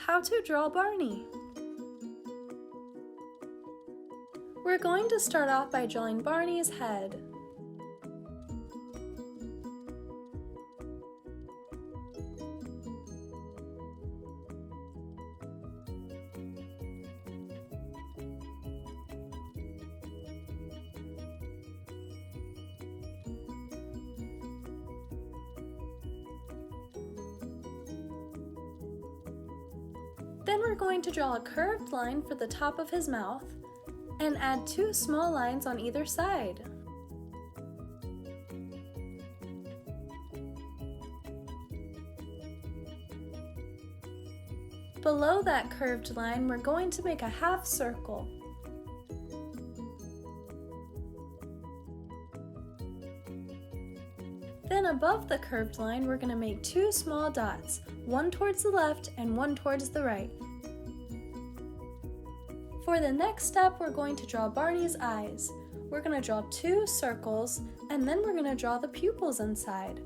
how to draw Barney. We're going to start off by drawing Barney's head. Then we're going to draw a curved line for the top of his mouth and add 2 small lines on either side. Below that curved line, we're going to make a half circle. Then above the curved line, we're going to make 2 small dots, one towards the left and one towards the right. For the next step, we're going to draw Barney's eyes. We're going to draw 2 circles, and then we're going to draw the pupils inside.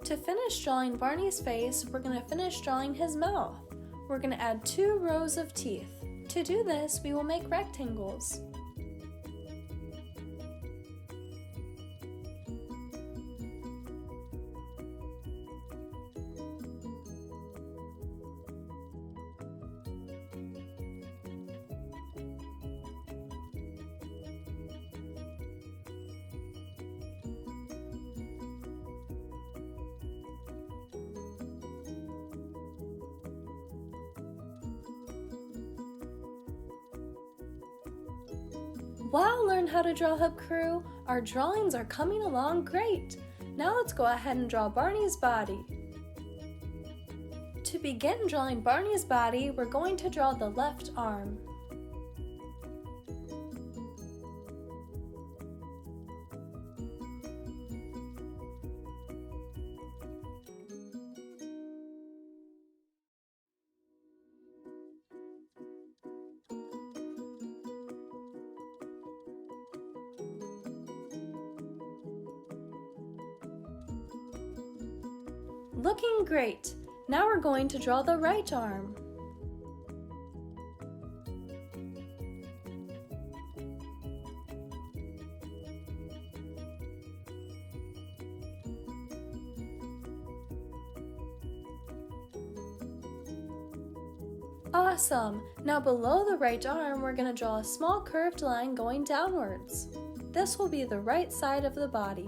To finish drawing Barney's face, we're going to finish drawing his mouth. We're going to add 2 rows of teeth. To do this, we will make rectangles. Wow, learn how to draw, Hub Crew! Our drawings are coming along great! Now let's go ahead and draw Barney's body. To begin drawing Barney's body, we're going to draw the left arm. Looking great! Now we're going to draw the right arm. Awesome! Now below the right arm, we're going to draw a small curved line going downwards. This will be the right side of the body.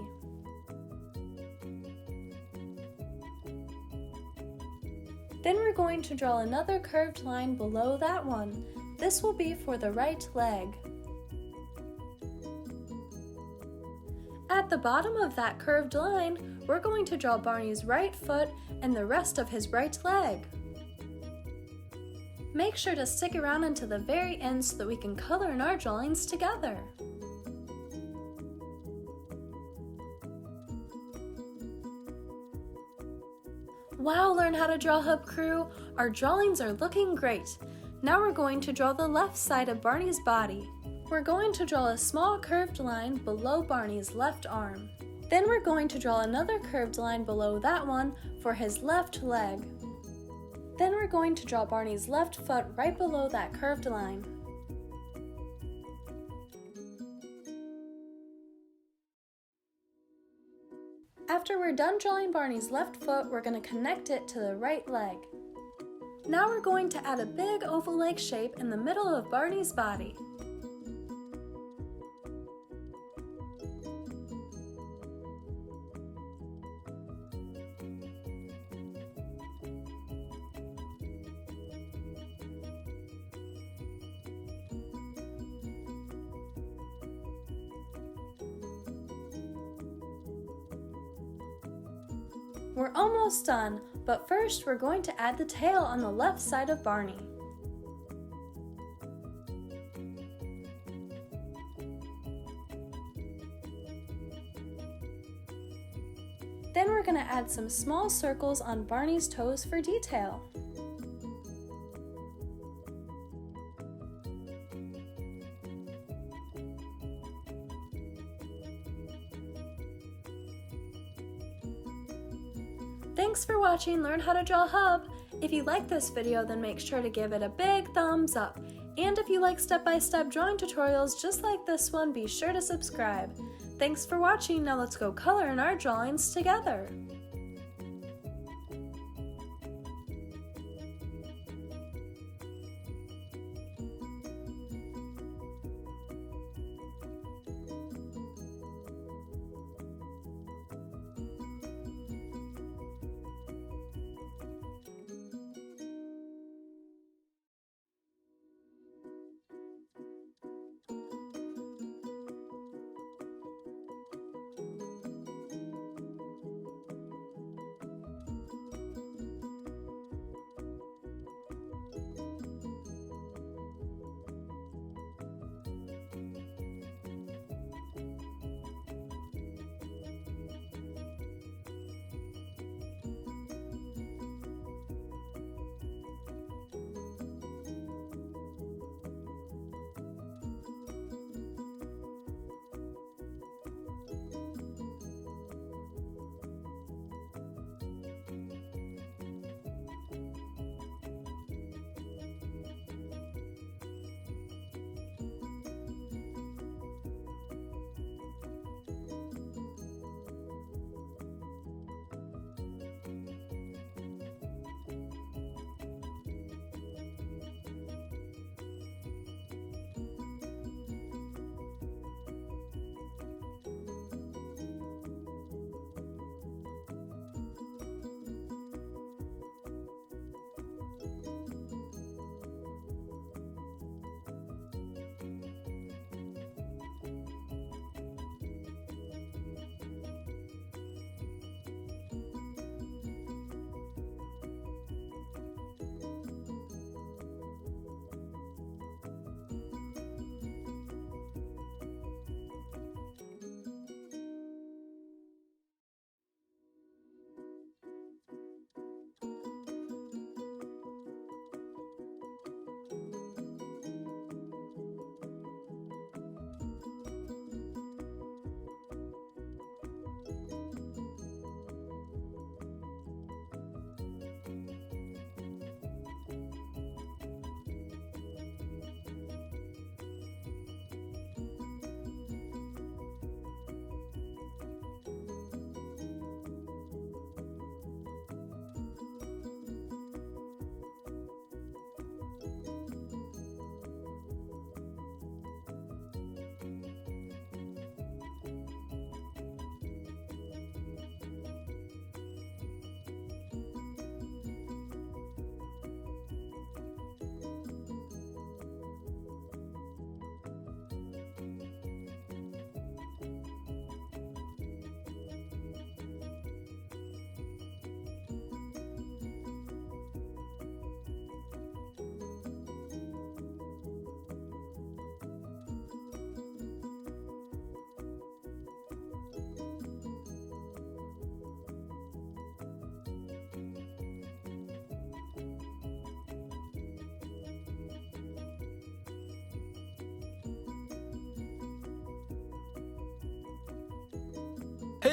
Then we're going to draw another curved line below that one. This will be for the right leg. At the bottom of that curved line, we're going to draw Barney's right foot and the rest of his right leg. Make sure to stick around until the very end so that we can color in our drawings together. Wow, learn how to draw, Hub Crew! Our drawings are looking great. Now we're going to draw the left side of Barney's body. We're going to draw a small curved line below Barney's left arm. Then we're going to draw another curved line below that one for his left leg. Then we're going to draw Barney's left foot right below that curved line. After we're done drawing Barney's left foot, we're going to connect it to the right leg. Now we're going to add a big oval-like shape in the middle of Barney's body. We're almost done, but first we're going to add the tail on the left side of Barney. Then we're going to add some small circles on Barney's toes for detail. Thanks for watching Learn How to Draw Hub! If you like this video, then make sure to give it a big thumbs up. And if you like step-by-step drawing tutorials just like this one, be sure to subscribe. Thanks for watching, now let's go color in our drawings together!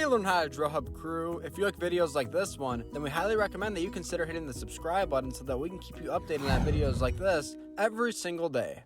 Hey Learn How to Draw Hub crew, if you like videos like this one, then we highly recommend that you consider hitting the subscribe button so that we can keep you updated on videos like this every single day.